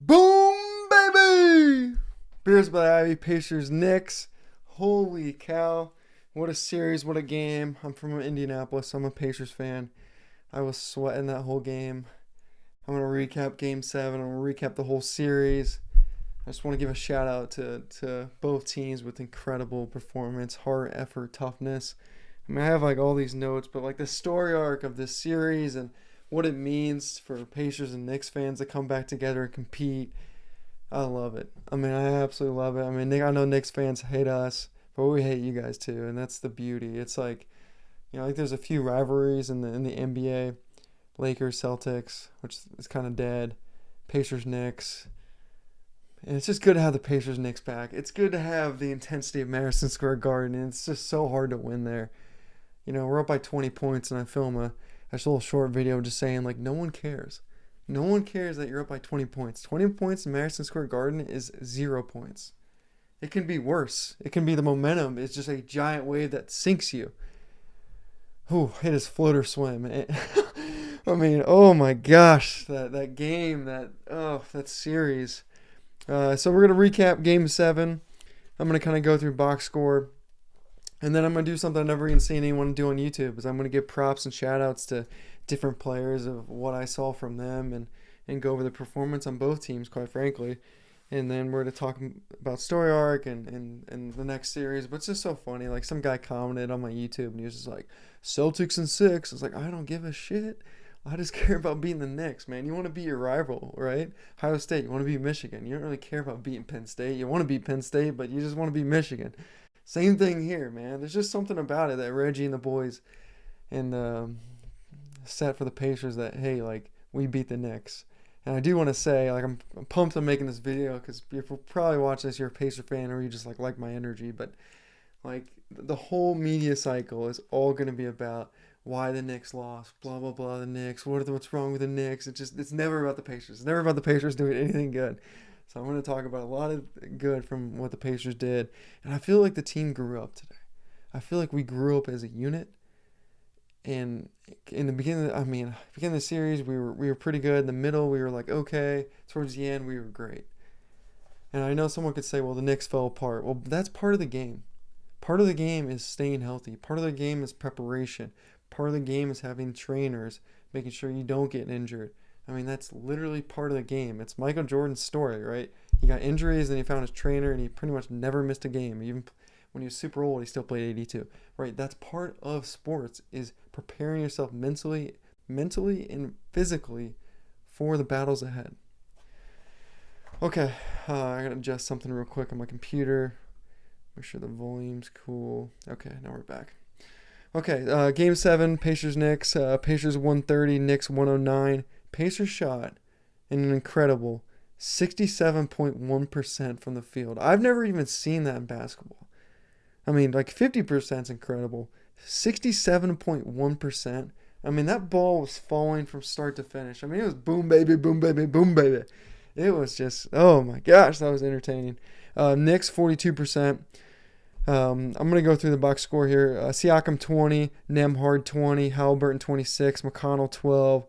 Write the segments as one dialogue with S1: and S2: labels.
S1: Boom, baby! Beers by Ivy, Pacers, Knicks. Holy cow. What a series, what a game. I'm from Indianapolis, so I'm a Pacers fan. I was sweating that whole game. I'm going to recap game seven. I'm going to recap the whole series. I just want to give a shout out to both teams with incredible performance, heart, effort, toughness. I mean, I have like all these notes, but like the story arc of this series and what it means for Pacers and Knicks fans to come back together and compete. I love it. I mean, I absolutely love it. I mean, I know Knicks fans hate us, but we hate you guys too, and that's the beauty. It's like, like there's a few rivalries in the NBA, Lakers, Celtics, which is kind of dead, Pacers, Knicks, and it's just good to have the Pacers, Knicks back. It's good to have the intensity of Madison Square Garden, and it's just so hard to win there. We're up by 20 points, and I film a little short video just saying like no one cares. No one cares that you're up by 20 points. 20 points in Madison Square Garden is 0 points. It can be worse. It can be the momentum. It's just a giant wave that sinks you. Ooh, hit his floater swim. I mean, oh my gosh, that game, that series. So we're gonna recap Game 7. I'm gonna kind of go through box score, and then I'm gonna do something I've never even seen anyone do on YouTube. Is I'm gonna give props and shout outs to different players of what I saw from them and go over the performance on both teams, quite frankly. And then we're going to talk about story arc and the next series. But it's just so funny. Like some guy commented on my YouTube and he was just like, Celtics and six. I was like, I don't give a shit. I just care about beating the Knicks, man. You want to beat your rival, right? Ohio State, you want to beat Michigan. You don't really care about beating Penn State. You want to beat Penn State, but you just want to beat Michigan. Same thing here, man. There's just something about it that Reggie and the boys and set for the Pacers that, hey, like, we beat the Knicks. And I do want to say, like, I'm pumped on making this video because if you're probably watching this, you're a Pacer fan or you just like my energy. But like the whole media cycle is all going to be about why the Knicks lost, blah blah blah. The Knicks, what's wrong with the Knicks? It's never about the Pacers. It's never about the Pacers doing anything good. So I'm going to talk about a lot of good from what the Pacers did, and I feel like the team grew up today. I feel like we grew up as a unit. And in the beginning, beginning of the series, we were pretty good. In the middle, we were like okay. Towards the end, we were great. And I know someone could say, well, the Knicks fell apart. Well, that's part of the game. Part of the game is staying healthy. Part of the game is preparation. Part of the game is having trainers, making sure you don't get injured. I mean, that's literally part of the game. It's Michael Jordan's story, right? He got injuries and he found his trainer and he pretty much never missed a game. Even when he was super old, he still played 82. Right? That's part of sports is preparing yourself mentally and physically for the battles ahead. Okay, I gotta adjust something real quick on my computer. Make sure the volume's cool. Okay, now we're back. Okay, Game 7, Pacers Knicks. Pacers 130, Knicks 109. Pacers shot an incredible 67.1% from the field. I've never even seen that in basketball. I mean, like 50% is incredible. 67.1%. I mean, that ball was falling from start to finish. I mean, it was boom, baby, boom, baby, boom, baby. It was just, oh my gosh, that was entertaining. Knicks, 42%. I'm going to go through the box score here. Siakam, 20. Nemhard, 20. Halliburton, 26. McConnell, 12.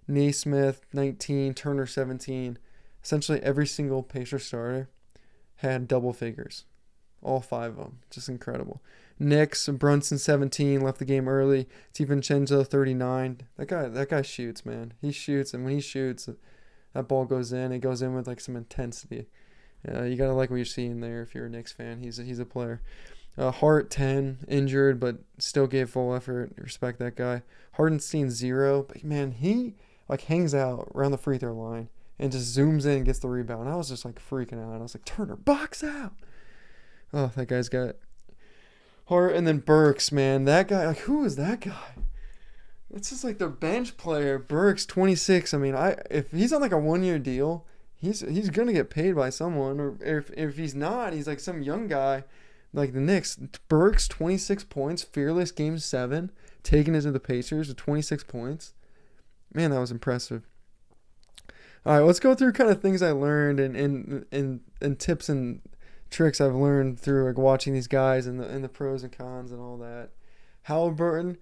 S1: Naismith, 19. Turner, 17. Essentially, every single Pacer starter had double figures. All five of them. Just incredible. Knicks, Brunson 17, left the game early. DiVincenzo 39. That guy shoots, man. He shoots, and when he shoots, that ball goes in. It goes in with like some intensity. You gotta like what you're seeing there if you're a Knicks fan. He's a player. Hart 10, injured, but still gave full effort. Respect that guy. Hardenstein 0, but man, he like hangs out around the free throw line and just zooms in and gets the rebound. I was just like freaking out. I was like, Turner, box out. Oh, that guy's got Hart. And then Burks, man. That guy, like, who is that guy? It's just like the bench player. Burks, 26. I mean, if he's on like a 1-year deal, he's going to get paid by someone. Or if he's not, he's like some young guy like the Knicks. Burks, 26 points. Fearless Game 7. Taking it to the Pacers with 26 points. Man, that was impressive. All right, let's go through kind of things I learned and tips and tricks I've learned through like watching these guys and the pros and cons and all that. Halliburton,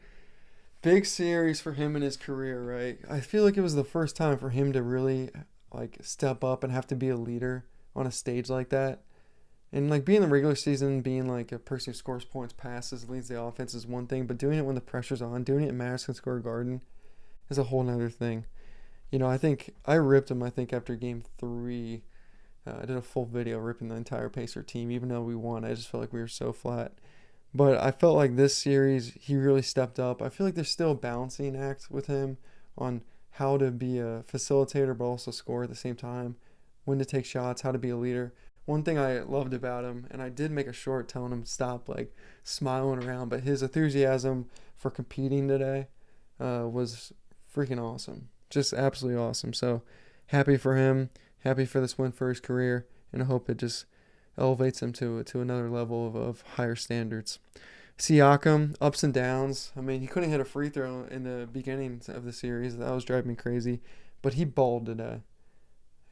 S1: big series for him in his career, right? I feel like it was the first time for him to really like step up and have to be a leader on a stage like that. And like being in the regular season, being like a person who scores points, passes, leads the offense is one thing, but doing it when the pressure's on, doing it in Madison Square Garden is a whole nother thing. I think I ripped him. I think after game 3, I did a full video ripping the entire Pacer team, even though we won. I just felt like we were so flat. But I felt like this series, he really stepped up. I feel like there's still a balancing act with him on how to be a facilitator but also score at the same time, when to take shots, how to be a leader. One thing I loved about him, and I did make a short telling him to stop like smiling around, but his enthusiasm for competing today was freaking awesome. Just absolutely awesome. So happy for him, happy for this win for his career, and I hope it just elevates him to another level of higher standards. Siakam, ups and downs. I mean, he couldn't hit a free throw in the beginning of the series. That was driving me crazy. But he balled today.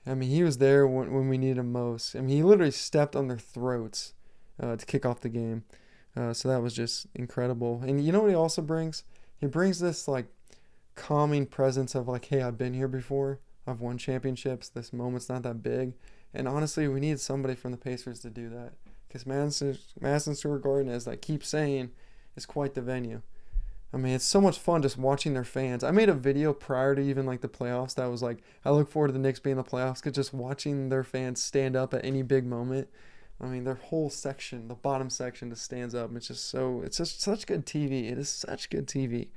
S1: I mean, he was there when we needed him most. I mean, he literally stepped on their throats to kick off the game. So that was just incredible. And you know what he also brings? He brings this, like, calming presence of, like, hey, I've been here before. I've won championships. This moment's not that big. And honestly, we need somebody from the Pacers to do that. Because Madison Square Garden, as I keep saying, is quite the venue. I mean, it's so much fun just watching their fans. I made a video prior to even like the playoffs that was like, I look forward to the Knicks being in the playoffs because just watching their fans stand up at any big moment. I mean, their whole section, the bottom section, just stands up. It's just such good TV. It is such good TV.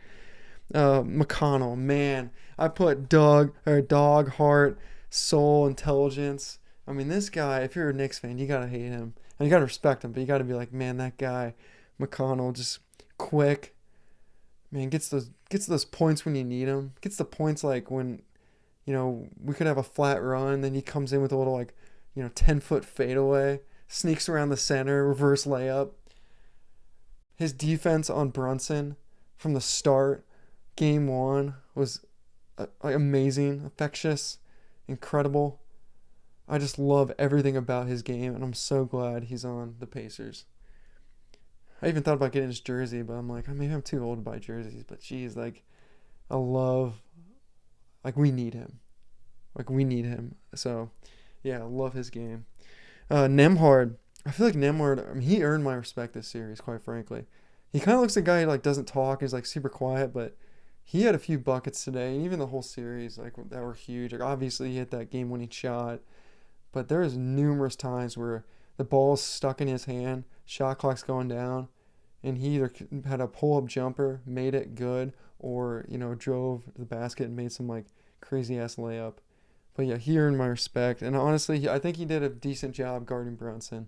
S1: McConnell, man, I put dog, heart, soul, intelligence. I mean, this guy, if you're a Knicks fan, you gotta hate him. And you gotta respect him, but you gotta be like, man, that guy, McConnell, just quick. Man, gets those points when you need them. Gets the points like when, we could have a flat run, then he comes in with a little like, 10-foot fadeaway, sneaks around the center, reverse layup. His defense on Brunson from the start, game 1, was amazing, infectious, incredible. I just love everything about his game, and I'm so glad he's on the Pacers. I even thought about getting his jersey, but I'm like, maybe I'm too old to buy jerseys. But geez, like, we need him. Like, we need him. So, yeah, I love his game. Nembhard. I feel like Nembhard, I mean, he earned my respect this series, quite frankly. He kind of looks like a guy who, like, doesn't talk. He's, like, super quiet, but he had a few buckets today, and even the whole series, like, that were huge. Like, obviously, he hit that game-winning shot. But there was numerous times where the ball's stuck in his hand, shot clock's going down, and he either had a pull-up jumper, made it good, or, drove the basket and made some, like, crazy-ass layup. But, yeah, he earned my respect. And honestly, I think he did a decent job guarding Brunson.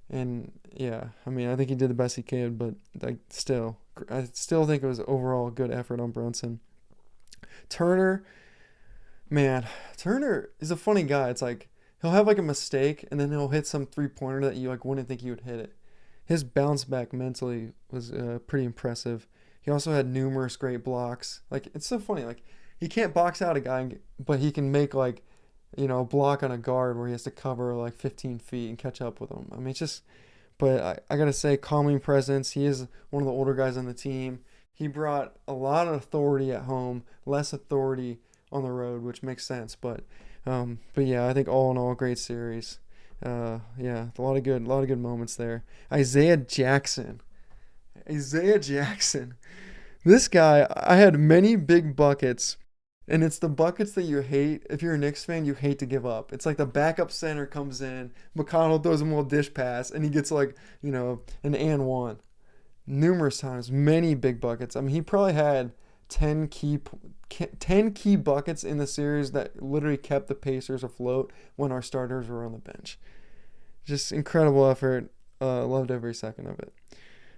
S1: And, yeah, I mean, I think he did the best he could, but, like, I still think it was overall a good effort on Brunson. Turner, man, Turner is a funny guy. It's like, he'll have like a mistake and then he'll hit some 3-pointer that you like wouldn't think he would hit it. His bounce back mentally was pretty impressive. He also had numerous great blocks. Like, it's so funny. Like, he can't box out a guy, but he can make like, a block on a guard where he has to cover like 15 feet and catch up with him. I mean, it's just, but I gotta say, calming presence. He is one of the older guys on the team. He brought a lot of authority at home, less authority on the road, which makes sense. But yeah, I think all in all, great series. Yeah, a lot of good moments there. Isaiah Jackson. This guy, I had many big buckets, and it's the buckets that you hate. If you're a Knicks fan, you hate to give up. It's like the backup center comes in, McConnell throws him a little dish pass, and he gets like, an and one. Numerous times, many big buckets. I mean, he probably had 10 key buckets in the series that literally kept the Pacers afloat when our starters were on the bench. Just incredible effort. Loved every second of it.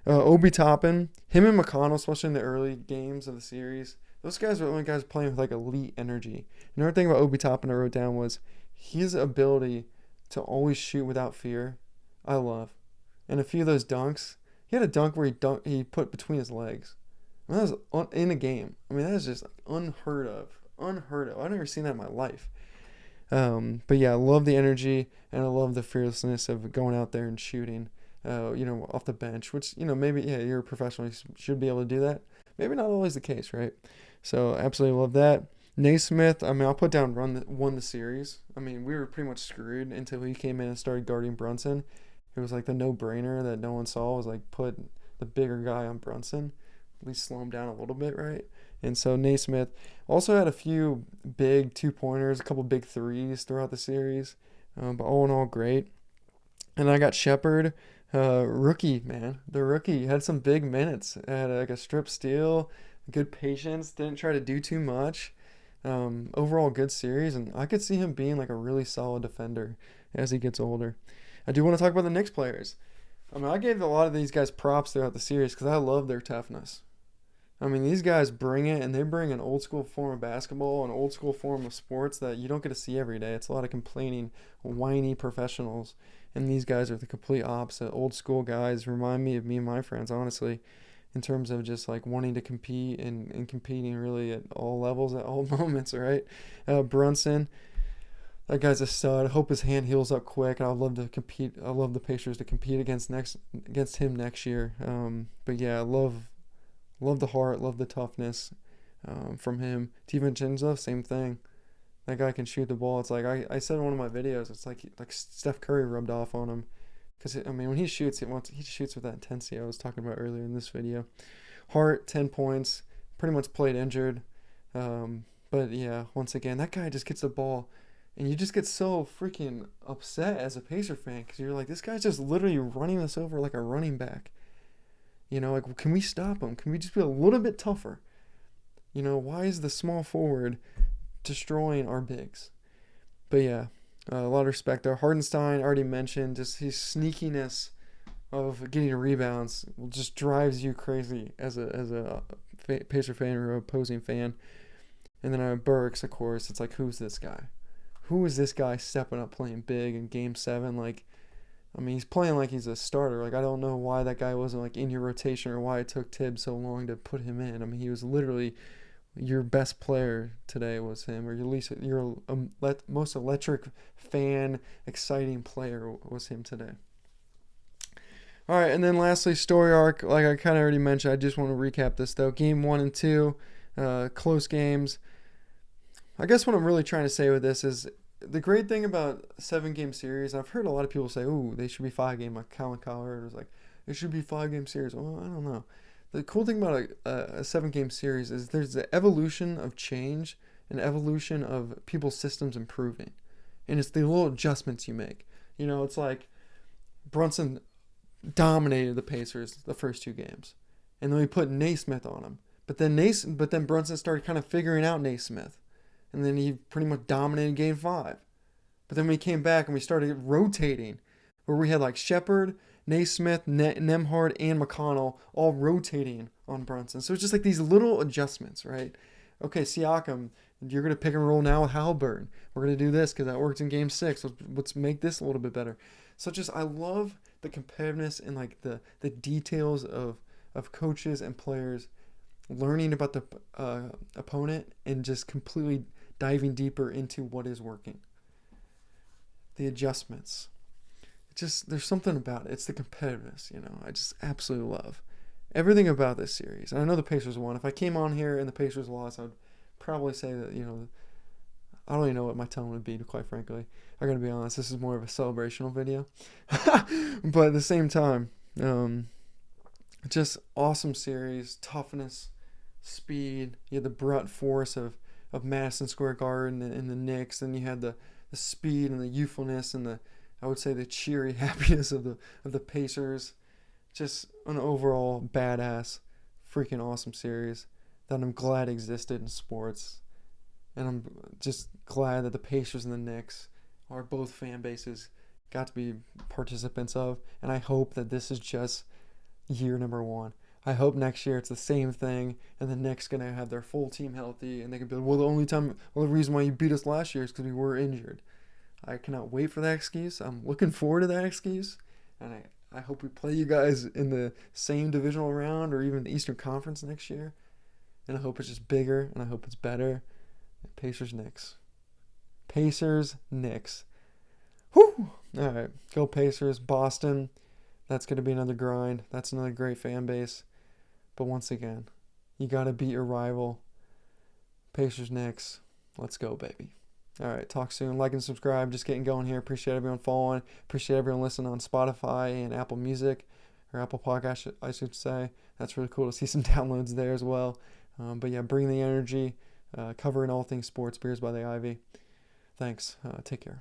S1: Obi Toppin, him and McConnell, especially in the early games of the series, those guys are the only guys playing with like elite energy. Another thing about Obi Toppin I wrote down was his ability to always shoot without fear. I love. And a few of those dunks, he had a dunk where he put between his legs. I mean, that was in a game. I mean, that is just like unheard of. I've never seen that in my life. But yeah, I love the energy and I love the fearlessness of going out there and shooting, off the bench, which, maybe, yeah, you're a professional. You should be able to do that. Maybe not always the case, right? So absolutely love that. Naismith, I mean, I'll put down won the series. I mean, we were pretty much screwed until he came in and started guarding Brunson. It was like the no-brainer that no one saw was like put the bigger guy on Brunson, at least slow him down a little bit, right? And so Naismith also had a few big two-pointers, a couple big threes throughout the series, but all in all, great. And I got Shepard, rookie, man. The rookie had some big minutes. Had like a strip steal, good patience, didn't try to do too much. Overall, good series, and I could see him being like a really solid defender as he gets older. I do want to talk about the Knicks players. I mean, I gave a lot of these guys props throughout the series because I love their toughness. I mean, these guys bring it, and they bring an old school form of basketball, an old school form of sports that you don't get to see every day. It's a lot of complaining, whiny professionals, and these guys are the complete opposite. Old school guys remind me of me and my friends, honestly, in terms of just like wanting to compete and competing really at all levels, at all moments, right? Brunson, that guy's a stud. I hope his hand heals up quick. I'd love to compete. I love the Pacers to compete against him next year. But yeah, I love the heart, love the toughness from him. DiVincenzo, same thing. That guy can shoot the ball. It's like I said in one of my videos. It's like Steph Curry rubbed off on him. Because I mean, when he shoots, he shoots with that intensity I was talking about earlier in this video. Hart, 10 points. Pretty much played injured. But yeah, once again, that guy just gets the ball. And you just get so freaking upset as a Pacer fan because you're like, this guy's just literally running us over like a running back. You know, like, can we stop him? Can we just be a little bit tougher? You know, why is the small forward destroying our bigs? But yeah, a lot of respect there. Hardenstein, already mentioned, just his sneakiness of getting rebounds just drives you crazy as a Pacer fan or opposing fan. And then Burks, of course, it's like, who's this guy? Who is this guy stepping up playing big in Game 7? Like, I mean, he's playing like he's a starter. Like, I don't know why that guy wasn't, like, in your rotation or why it took Tibbs so long to put him in. I mean, he was literally your best player today was him, or your most electric fan, exciting player was him today. All right, and then lastly, story arc. Like I kind of already mentioned, I just want to recap this, though. Game 1 and 2, close games. I guess what I'm really trying to say with this is the great thing about a 7-game series, I've heard a lot of people say, "Ooh, they should be 5-game." Like Colin Cowherd was like, "It should be 5-game series." Well, I don't know. The cool thing about a 7-game series is there's the evolution of change and evolution of people's systems improving, and it's the little adjustments you make. You know, it's like Brunson dominated the Pacers the first 2 games, and then we put Naismith on him. But then Brunson started kind of figuring out Naismith. And then he pretty much dominated Game 5. But then we came back and we started rotating, where we had like Shepard, Naismith, Nembhard, and McConnell all rotating on Brunson. So it's just like these little adjustments, right? Okay, Siakam, you're going to pick and roll now with Halliburton. We're going to do this because that worked in Game 6. Let's make this a little bit better. So just I love the competitiveness and like the details of coaches and players learning about the opponent and just completely diving deeper into what is working. The adjustments. There's something about it. It's the competitiveness, you know. I just absolutely love everything about this series. And I know the Pacers won. If I came on here and the Pacers lost, I would probably say that, you know, I don't even know what my tone would be, quite frankly. I gotta be honest, this is more of a celebrational video. But at the same time, just awesome series, toughness, speed. You had the brunt force of Madison Square Garden and the Knicks. Then you had the speed and the youthfulness and I would say the cheery happiness of the Pacers. Just an overall badass, freaking awesome series that I'm glad existed in sports. And I'm just glad that the Pacers and the Knicks are both fan bases got to be participants of. And I hope that this is just year number 1. I hope next year it's the same thing, and the Knicks gonna have their full team healthy, and they can be like, well, the reason why you beat us last year is because we were injured. I cannot wait for that excuse. I'm looking forward to that excuse, and I hope we play you guys in the same divisional round or even the Eastern Conference next year, and I hope it's just bigger, and I hope it's better. Pacers, Knicks. Pacers, Knicks. Whew! All right, go Pacers. Boston, that's gonna be another grind. That's another great fan base. But once again, you got to beat your rival. Pacers, Knicks. Let's go, baby. All right, talk soon. Like and subscribe. Just getting going here. Appreciate everyone following. Appreciate everyone listening on Spotify and Apple Music, or Apple Podcast, I should say. That's really cool to see some downloads there as well. But yeah, bring the energy. Covering all things sports. Beers by the Ivy. Thanks. Take care.